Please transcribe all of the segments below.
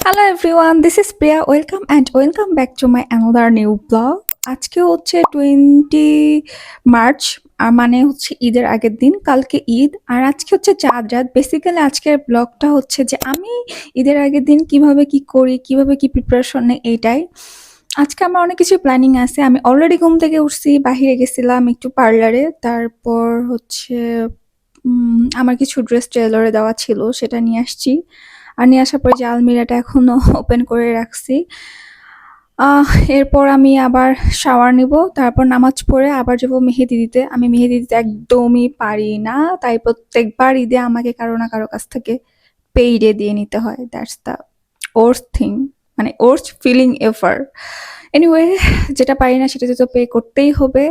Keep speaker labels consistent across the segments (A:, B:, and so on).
A: Hello everyone, this is Priya. Welcome back to my another new blog. আজকে হচ্ছে 20 March আর মানে হচ্ছে ঈদের আগের দিন, কালকে ঈদ আর আজকে হচ্ছে চাঁদ রাত। বেসিক্যালি আজকের ব্লগটা হচ্ছে যে আমি ঈদের আগের দিন কিভাবে কি করি, কিভাবে কি প্রিপারেশন নেই এইটাই। আজকে আমার অনেক কিছু প্ল্যানিং আছে। আমি অলরেডি ঘুম থেকে উঠছি, বাহিরে গেছিলাম একটু পার্লারে, তারপর হচ্ছে আমার কিছু ড্রেস টেলরে দেওয়া ছিল সেটা নিয়ে আসছি। আর নিয়ে আসার পরে যে আলমিরাটা এখনো ওপেন করে রাখছি। এরপর আমি আবার শাওয়ার নিব, তারপর নামাজ পড়ে আবার যাবো মেহেদি দিতে। আমি মেহেদি দিতে একদমই পারি না, তাই প্রত্যেকবার ঈদে আমাকে কারো না কারো কাছ থেকে পেইডে দিয়ে নিতে হয়। দ্যাটস দ্য ওর্স্ট থিং, মানে ওর্স্ট ফিলিং এভার। এনিওয়ে, যেটা পারি না সেটাতে তো পে করতেই হবে।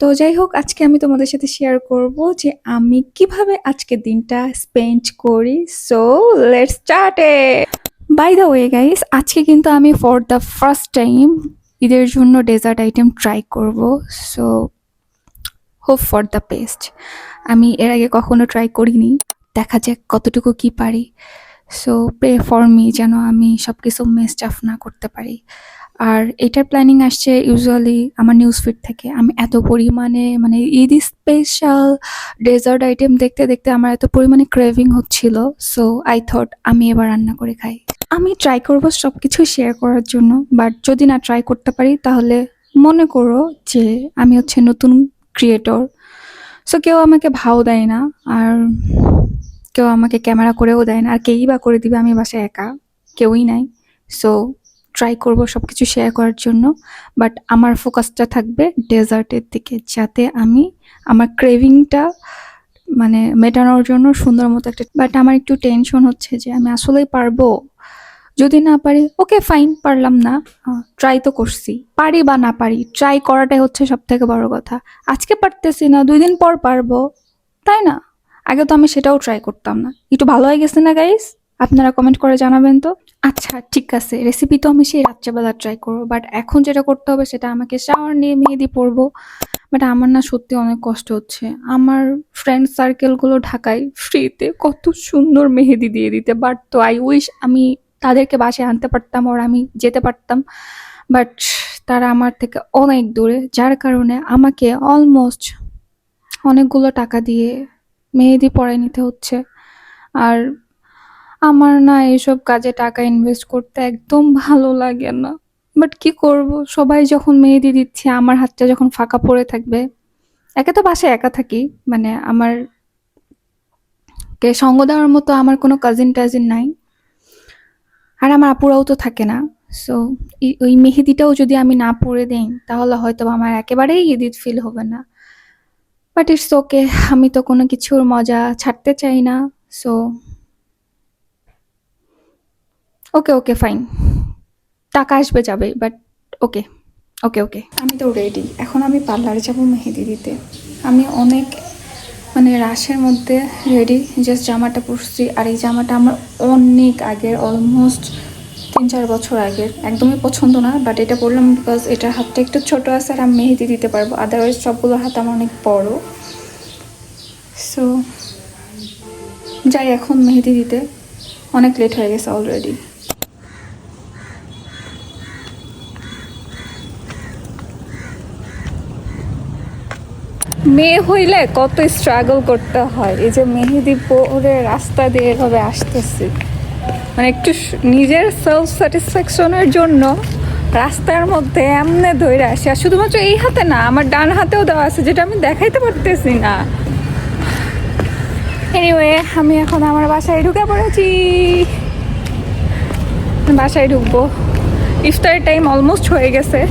A: তো যাই হোক, আজকে আমি তোমাদের সাথে শেয়ার করব যে আমি কিভাবে আজকের দিনটা স্পেন্ড করি। So let's start it. By the way guys, আজকে কিন্তু আমি ফর দ্য ফার্স্ট টাইম ঈদের জন্য ডেজার্ট আইটেম ট্রাই করব। So hope for the best. আমি এর আগে কখনো ট্রাই করিনি, দেখা যাক কতটুকু কি পারি। সো প্রে ফর মি যেন আমি সব কিছু মেস্ট আপ না করতে পারি। আর এটার প্ল্যানিং আসছে ইউজুয়ালি আমার নিউজ ফিড থেকে। আমি এত পরিমাণে মানে ঈদ স্পেশাল ডেজার্ট আইটেম দেখতে দেখতে আমার এত পরিমাণে ক্রেভিং হচ্ছিল। সো আই থট আমি এবার রান্না করে খাই। আমি ট্রাই করব সব কিছু শেয়ার করার জন্য, বাট যদি না ট্রাই করতে পারি তাহলে মনে করো যে আমি হচ্ছে নতুন ক্রিয়েটর। সো কেউ আমাকে ভাও দেয় না, আর কেউ আমাকে ক্যামেরা করেও দেয় না, আর কেই বা করে দিবে, আমি বাসায় একা, কেউই নাই। সো ট্রাই করব সব কিছু শেয়ার করার জন্য, বাট আমার ফোকাসটা থাকবে ডেজার্টের দিকে, যাতে আমি আমার ক্রেভিংটা মানে মেটানোর জন্য সুন্দর মতো একটা। বাট আমার একটু টেনশন হচ্ছে যে আমি আসলেই পারবো। যদি না পারি ওকে ফাইন, পারলাম না, ট্রাই তো করছি। পারি বা না পারি, ট্রাই করাটাই হচ্ছে সব থেকে বড় কথা। আজকে পারতেছি না, 2 দিন পর পারবো, তাই না? আগে তো আমি সেটাও ট্রাই করতাম না। একটু ভালো হয়ে গেছে না গাইস? আপনারা কমেন্ট করে জানাবেন তো। আচ্ছা ঠিক আছে, রেসিপি তো আমি সেই রাত্রেবেলা ট্রাই করবো, বাট এখন যেটা করতে হবে সেটা আমাকে শাওয়ার নিয়ে মেহেদি পরবো। বাট আমার না সত্যি অনেক কষ্ট হচ্ছে। আমার ফ্রেন্ড সার্কেলগুলো ঢাকায় ফ্রিতে কত সুন্দর মেহেদি দিয়ে দিতে পারতো। আই উইশ আমি তাদেরকে বাসায় আনতে পারতাম, ওর আমি যেতে পারতাম। বাট তারা আমার থেকে অনেক দূরে, যার কারণে আমাকে অলমোস্ট অনেকগুলো টাকা দিয়ে মেহেদি পরাই নিতে হচ্ছে। আর আমার না এইসব কাজে টাকা ইনভেস্ট করতে একদম ভালো লাগে না। বাট কি করব, সবাই যখন মেহেদি দিচ্ছে আমার হাতটা যখন ফাঁকা পড়ে থাকবে। একে তো বাসায় একা থাকি, মানে আমার কে সঙ্গ দেওয়ার মতো আমার কোনো কাজিন টাজিন নাই, আর আমার আপুরাও তো থাকে না। সো ওই মেহেদিটাও যদি আমি না পরে দেই তাহলে হয়তো আমার একেবারেই ঈদ ফিল হবে না। বাট ইটস ওকে, আমি তো কোনো কিছুর মজা ছাড়তে চাই না। সো ওকে ওকে ফাইন, টাকা আসবে যাবে, বাট ওকে ওকে ওকে। আমি তো রেডি, এখন আমি পার্লারে যাবো মেহেদি দিতে। আমি অনেক মানে রাশের মধ্যে রেডি, জাস্ট জামাটা পরছি। আর এই জামাটা আমার অনেক আগের, অলমোস্ট 3-4 বছর আগের, একদমই পছন্দ না। বাট এটা পরলাম বিকজ এটার হাতটা একটু ছোট আছে আর আমি মেহেদি দিতে পারবো, আদারওয়াইজ সবগুলো হাত আমার অনেক বড়। সো যাই এখন মেহেদি দিতে, অনেক লেট হয়ে গেছে অলরেডি। মেয়ে হইলে কত স্ট্রাগল করতে হয়। এই যে মেহেদি পরে রাস্তা দিয়ে এভাবে আসতেছি, মানে একটু নিজের সেলফ স্যাটিসফ্যাকশনের জন্য রাস্তার মধ্যে এমনে ধরে আসি। আর শুধুমাত্র এই হাতে না, আমার ডান হাতেও দেওয়া আছে, যেটা আমি দেখাইতে পারতেছি না। এনিওয়ে, আমি এখন আমার বাসায় ঢুকে পড়েছি, বাসায় ঢুকবো। ইফতারের টাইম অলমোস্ট হয়ে গেছে।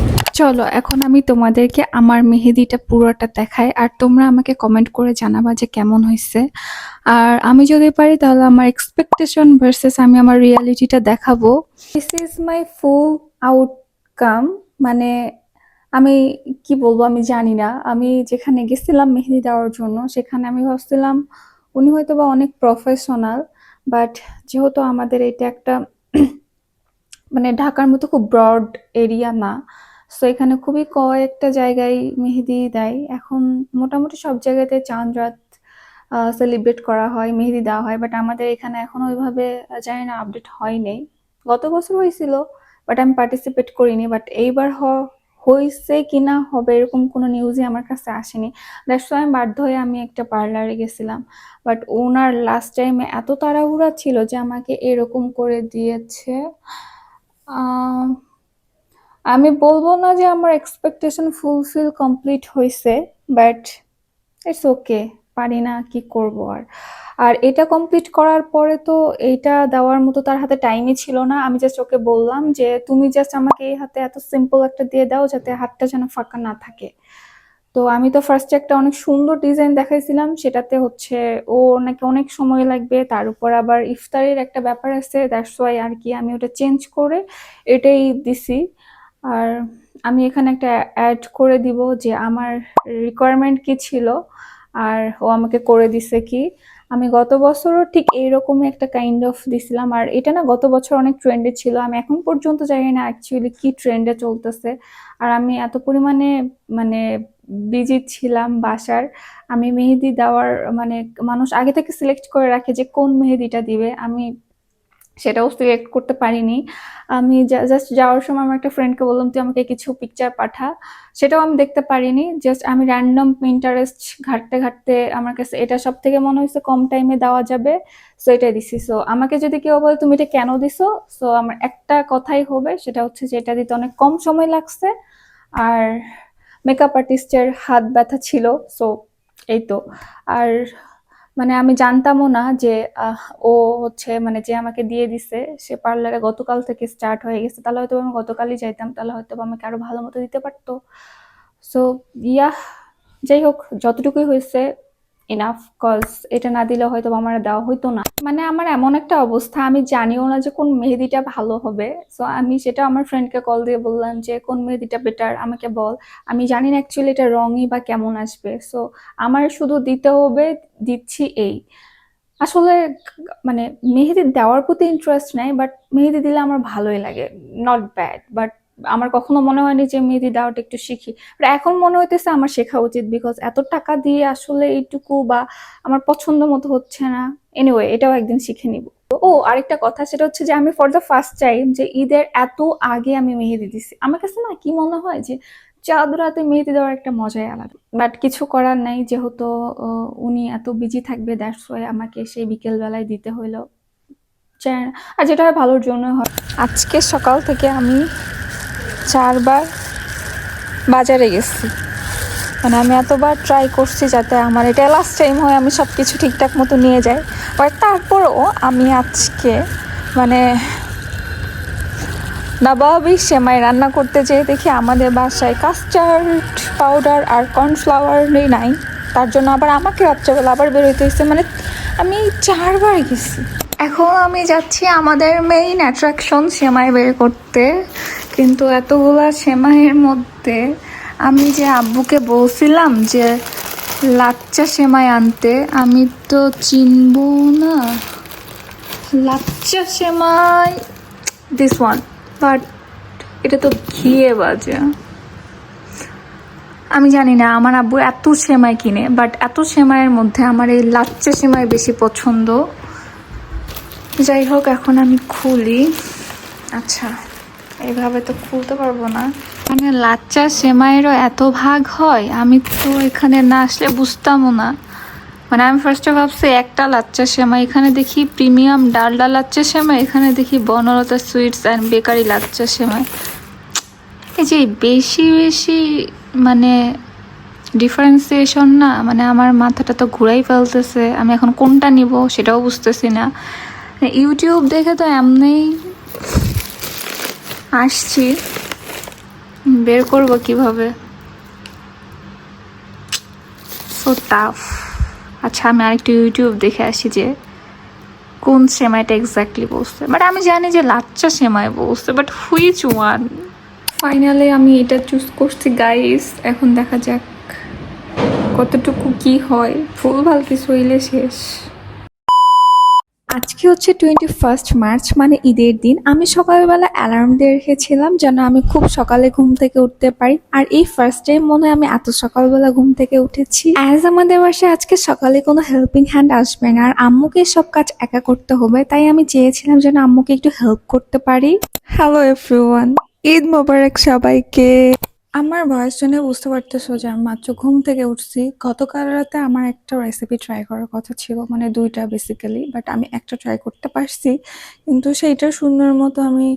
A: চলো এখন আমি তোমাদেরকে আমার মেহেদিটা পুরোটা দেখাই, আর তোমরা আমাকে কমেন্ট করে জানাবা যে কেমন হয়েছে। আর আমি যদি পারি তাহলে আমার এক্সপেকটেশন ভার্সেস আমি আমার রিয়ালিটিটা দেখাবো। This is my full outcome. মানে আমি কি বলবো আমি জানি না। আমি যেখানে গেছিলাম মেহেদি দেওয়ার জন্য সেখানে আমি ভাবছিলাম উনি হয়তো বা অনেক প্রফেশনাল, বাট যেহেতু আমাদের এটা একটা মানে ঢাকার মতো খুব ব্রড এরিয়া না, সো এখানে খুবই কয়েকটা জায়গায় মেহেদি দেয়। এখন মোটামুটি সব জায়গাতে চাঁদ রাত সেলিব্রেট করা হয়, মেহেদি দেওয়া হয়, বাট আমাদের এখানে এখন ওইভাবে জানি না আপডেট হয় নেই। গত বছর হয়েছিল, বাট আমি পার্টিসিপেট করিনি। বাট এইবার হয়েছে কিনা হবে এরকম কোনো নিউজই আমার কাছে আসেনি। দ্যাটস ওয়াই আমি বাধ্য হয়ে আমি একটা পার্লারে গেছিলাম। বাট ওনার লাস্ট টাইমে এত তাড়াহুড়া ছিল যে আমাকে এরকম করে দিয়েছে। আহ, আমি বলবো না যে আমার এক্সপেকটেশন ফুলফিল কমপ্লিট হয়েছে, বাট ইটস ওকে, পারি না, কি করব আর। আর এটা কমপ্লিট করার পরে তো এইটা দেওয়ার মতো তার হাতে টাইমই ছিল না। আমি জাস্ট ওকে বললাম যে তুমি জাস্ট আমাকে এই হাতে এত সিম্পল একটা দিয়ে দাও যাতে হাতটা যেন ফাঁকা না থাকে। তো আমি তো ফার্স্টে একটা অনেক সুন্দর ডিজাইন দেখাইছিলাম, সেটাতে হচ্ছে ওর নাকি অনেক সময় লাগবে, তার উপর আবার ইফতারের একটা ব্যাপার আছে, দ্যাটস ওয়াই আর কি আমি ওটা চেঞ্জ করে এটাই দিছি। আর আমি এখানে একটা অ্যাড করে দিব যে আমার রিকোয়ারমেন্ট কি ছিল আর ও আমাকে করে দিছে কি। আমি গত বছরও ঠিক এইরকমই একটা কাইন্ড অফ দিছিলাম, আর এটা না গত বছর অনেক ট্রেন্ডে ছিল। আমি এখন পর্যন্ত জানি না অ্যাকচুয়ালি কি ট্রেন্ডে চলতেছে। আর আমি এত পরিমাণে মানে বিজি ছিলাম বাসার, আমি মেহেদি দেওয়ার মানে মানুষ আগে থেকে সিলেক্ট করে রাখে যে কোন মেহেদিটা দিবে, আমি সেটাও সিলেক্ট করতে পারিনি। আমি জাস্ট যাওয়ার সময় আমার একটা ফ্রেন্ডকে বললাম তুই আমাকে কিছু পিকচার পাঠা, সেটাও আমি দেখতে পারিনি। জাস্ট আমি র্যান্ডম পিন্টারেস্ট ঘাঁটতে ঘাঁটতে আমার কাছে এটা সব থেকে মনে হয়েছে কম টাইমে দেওয়া যাবে, সো এটাই দিছি। সো আমাকে যদি কেউ বলে তুমি এটা কেন দিছো, সো আমার একটা কথাই হবে, সেটা হচ্ছে যে এটা দিতে অনেক কম সময় লাগছে আর মেকআপ আর্টিস্টের হাত ব্যথা ছিল, সো এই তো। আর মানে আমি জানতামও না যে ও হচ্ছে মানে যে আমাকে দিয়ে দিছে সে পার্লারে গতকাল থেকে স্টার্ট হয়ে গেছে। তাহলে হয়তো আমি গতকালই যাইতাম, তাহলে হয়তো আমাকে আরো ভালো মতো দিতে পারতো। সো ইয়া, যাই হোক যতটুকুই হয়েছে ইনাফ, কজ এটা না দিলে হয়তো আমার দেওয়া হইতো না। মানে আমার এমন একটা অবস্থা, আমি জানিও না যে কোন মেহেদিটা ভালো হবে। সো আমি সেটা আমার ফ্রেন্ডকে কল দিয়ে বললাম যে কোন মেহেদিটা বেটার আমাকে বল, আমি জানি না অ্যাকচুয়ালি এটা রঙই বা কেমন আসবে। সো আমার শুধু দিতে হবে, দিচ্ছি এই। আসলে মানে মেহেদি দেওয়ার প্রতি ইন্টারেস্ট নাই, বাট মেহেদি দিলে আমার ভালোই লাগে, নট ব্যাড। বাট আমার কখনো মনে হয়নি যে মেহেদি দেওয়াটা একটু শিখি, বাট এখন মনে হইতেছে আমার শেখা উচিত, বিকজ এত টাকা দিয়ে আসলে এইটুকু বা আমার পছন্দ মতো হচ্ছে না। এনিওয়ে এটাও একদিন শিখে নিব। ও আরেকটা কথা, সেটা হচ্ছে যে আমি ফর দ্য ফার্স্ট টাইম যে ঈদের এত আগে আমি মেহেদি দিছি। আমার কাছে না কি মনে হয় যে চাঁদ রাতে মেহেদি দেওয়ার একটা মজাই আলাদা। বাট কিছু করার নাই, যেহেতু উনি এত বিজি থাকবে, দ্যাটস ওয়াই আমাকে সেই বিকেল বেলায় দিতে হইলো। আর যেটা হয় ভালোর জন্য হয়। আজকে সকাল থেকে আমি 4বার বাজারে গেছি, মানে আমি এতবার ট্রাই করছি যাতে আমার এটা লাস্ট টাইম হয়, আমি সব কিছু ঠিকঠাক মতো নিয়ে যাই। বাট তারপরও আমি আজকে মানে নবাবী সেমাই রান্না করতে যেয়ে দেখি আমাদের বাসায় কাস্টার্ড পাউডার আর কর্নফ্লাওয়ারই নাই। তার জন্য আবার আমাকে রাত্রেবেলা আবার বেরোতে হয়েছে, মানে আমি 4বার গেছি। এখন আমি যাচ্ছি আমাদের মেইন অ্যাট্রাকশন সেমাই বের করতে, কিন্তু এতগুলা সেমাইয়ের মধ্যে আমি যে আব্বুকে বলছিলাম যে লাচ্চা সেমাই আনতে, আমি তো চিনবো না লাচ্চা সেমাই, দিস ওয়ান। বাট এটা তো ঘিয়ে বাজে, আমি জানি না আমার আব্বু এত সেমাই কিনে, বাট এত সেমাইয়ের মধ্যে আমার এই লাচ্চা সেমাই বেশি পছন্দ। যাই হোক এখন আমি খুলি। আচ্ছা এইভাবে তো খুলতে পারবো না, মানে লাচ্চা সেমাইয়েরও এত ভাগ হয়, আমি তো এখানে না আসলে বুঝতামও না। মানে আমি ফার্স্টে ভাবছি একটা লাচ্চা সেমাই, এখানে দেখি প্রিমিয়াম ডালডা লাচ্চা সেমাই, এখানে দেখি বনলতা সুইটস অ্যান্ড বেকারি লাচ্চা সেমাই। এই যে বেশি বেশি মানে ডিফারেন্সিয়েশন না, মানে আমার মাথাটা তো ঘুরাই ফেলতেছে। আমি এখন কোনটা নিব সেটাও বুঝতেছি না। ইউটিউব দেখে তো এমনিই আসছি, বের করব কিভাবে, সো টাফ। আচ্ছা আমি আরেকটু ইউটিউব দেখে আসি যে কোন সেমাইটা এক্স্যাক্টলি বলছে, বাট আমি জানি যে লাচ্চা সেমাই বলছে, বাট হুইচ ওয়ান। ফাইনালি আমি এটা চুজ করছি গাইস, এখন দেখা যাক কতটুকু কি হয়, ভুলভাল কিছু হইলে শেষ। আজকে হচ্ছে 21 মার্চ, মানে ঈদের দিন। আমি সকালবেলা অ্যালার্ম দিয়ে রেখেছিলাম যেন আমি খুব সকালে ঘুম থেকে উঠতে পারি। আর এই ফার্স্ট টাইম মনে হয় আমি এত সকালবেলা ঘুম থেকে উঠেছি। অ্যাজ আমাদের বাসায় আজকে সকালে কোনো হেল্পিং হ্যান্ড আসবে না, আর আম্মুকে সব কাজ একা করতে হবে, তাই আমি চেয়েছিলাম যেন আম্মুকে একটু হেল্প করতে পারি। হ্যালো এভরিওয়ান, ঈদ মোবারক সবাইকে। আমার ভয়েস শুনে বুঝতে পারতেছো যে আমি মাত্র ঘুম থেকে উঠছি। গতকাল রাতে আমার একটা রেসিপি ট্রাই করার কথা ছিল, মানে দুইটা বেসিক্যালি, বাট আমি একটা ট্রাই করতে পারছি, কিন্তু সেইটা সুন্দর মতো আমি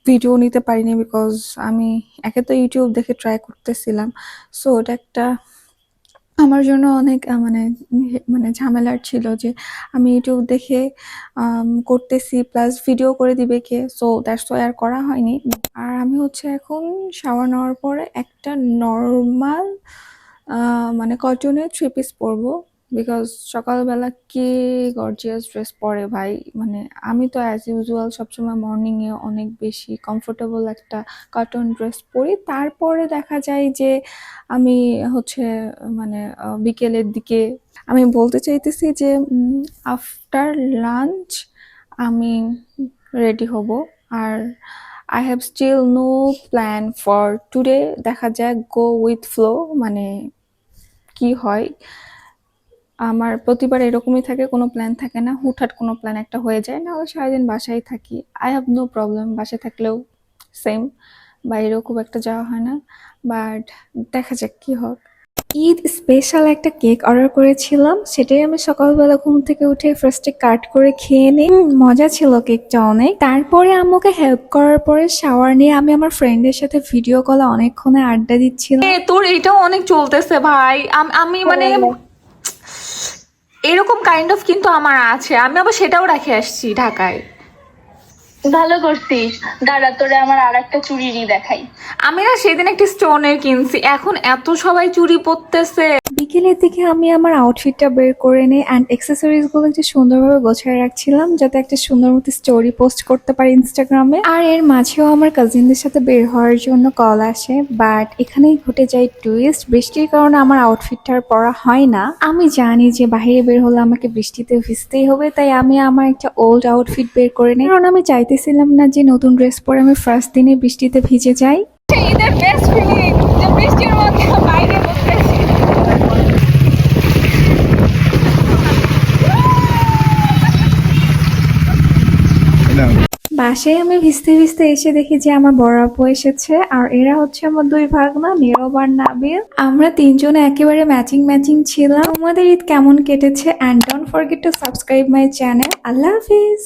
A: ভিডিও নিতে পারিনি, বিকজ আমি একে তো ইউটিউব দেখে ট্রাই করতেছিলাম। সো ওটা একটা আমার জন্য অনেক মানে ঝামেলার ছিল যে আমি ইউটিউব দেখে করতেছি, প্লাস ভিডিও করে দিবে কে, সো দ্যাটস ওয়াই আর করা হয়নি। আর আমি হচ্ছে এখন শাওয়ার নেওয়ার পরে একটা নর্মাল মানে কটনের থ্রি পিস পরবো, বিকজ সকালবেলা কে গর্জিয়াস ড্রেস পরে ভাই। মানে আমি তো অ্যাজ ইউজুয়াল সবসময় মর্নিংয়ে অনেক বেশি কমফোর্টেবল একটা কটন ড্রেস পরি, তারপরে দেখা যায় যে আমি হচ্ছে মানে বিকেলের দিকে আমি বলতে চাইতেছি যে আফটার লাঞ্চ আমি রেডি হব। আর I have still no plan for today, দেখা যাক, গো উইথ ফ্লো, মানে কি হয়। আমার প্রতিবার এরকমই থাকে, কোনো প্ল্যান থাকে না, হুটহাট কোনো প্ল্যান একটা হয়ে যায়, না হলে সারাদিন বাসায় থাকি। আই হ্যাভ নো প্রবলেম, বাসায় থাকলেও সেম, বাইরেও খুব একটা যাওয়া হয় না, বাট দেখা যাক কি হোক। ঈদ স্পেশাল একটা কেক অর্ডার করেছিলাম, সেটাই আমি সকালবেলা ঘুম থেকে উঠে ফার্স্টে কাট করে খেয়ে নিই। মজা ছিল কেকটা অনেক। তারপরে আম্মুকে হেল্প করার পরে শাওয়ার নিয়ে আমি আমার ফ্রেন্ডের সাথে ভিডিও কলে অনেকক্ষণে আড্ডা দিচ্ছিলাম।
B: তোর এটাও অনেক চলতেছে ভাই। আমি মানে এরকম কাইন্ড অফ কিন্তু আমার আছে, আমি আবার সেটাও রেখে আসছি ঢাকায়।
C: ভালো করছিস। দাঁড়া তোরে আমার আর একটা চুড়িরই দেখাই।
B: আমি না সেদিন একটা স্টোনের কিনছি, এখন এত সবাই চুরি পরতেছে।
A: বিকেলের দিকে আমি আমার আউটফিটটা বের করে নিই অ্যান্ড অ্যাক্সেসরিজ গুলো একটু সুন্দরভাবে গোছায় রাখছিলাম, যাতে একটা সুন্দর মতো স্টোরি পোস্ট করতে পারি ইনস্টাগ্রামে। আর এর মাঝেও আমার কাজিনদের সাথে বের হওয়ার জন্য কল আসে, বাট এখানেই ঘটে যায় টুইস্ট। বৃষ্টির কারণে আমার আউটফিটটা আর পরা হয় না। আমি জানি যে বাইরে বের হলে আমাকে বৃষ্টিতে ভিজতেই হবে, তাই আমি আমার একটা ওল্ড আউটফিট বের করে নিই, কারণ আমি চাইতেছিলাম না যে নতুন ড্রেস পরে আমি ফার্স্ট দিনে বৃষ্টিতে ভিজে যাই।
B: ঈদের বেস্ট ফিলিং যে বৃষ্টির মধ্যে বাইরে বসতেছি।
A: বাসায় আমি ভিজতে ভিজতে এসে দেখি যে আমার বড় আপু এসেছে, আর এরা হচ্ছে আমার দুই ভাগনা নীরব আর নাবিল। আমরা তিনজনে একেবারে ম্যাচিং ম্যাচিং ছিলাম। তোমাদের ঈদ কেমন কেটেছে? And don't forget to subscribe my channel. Allah Hafiz.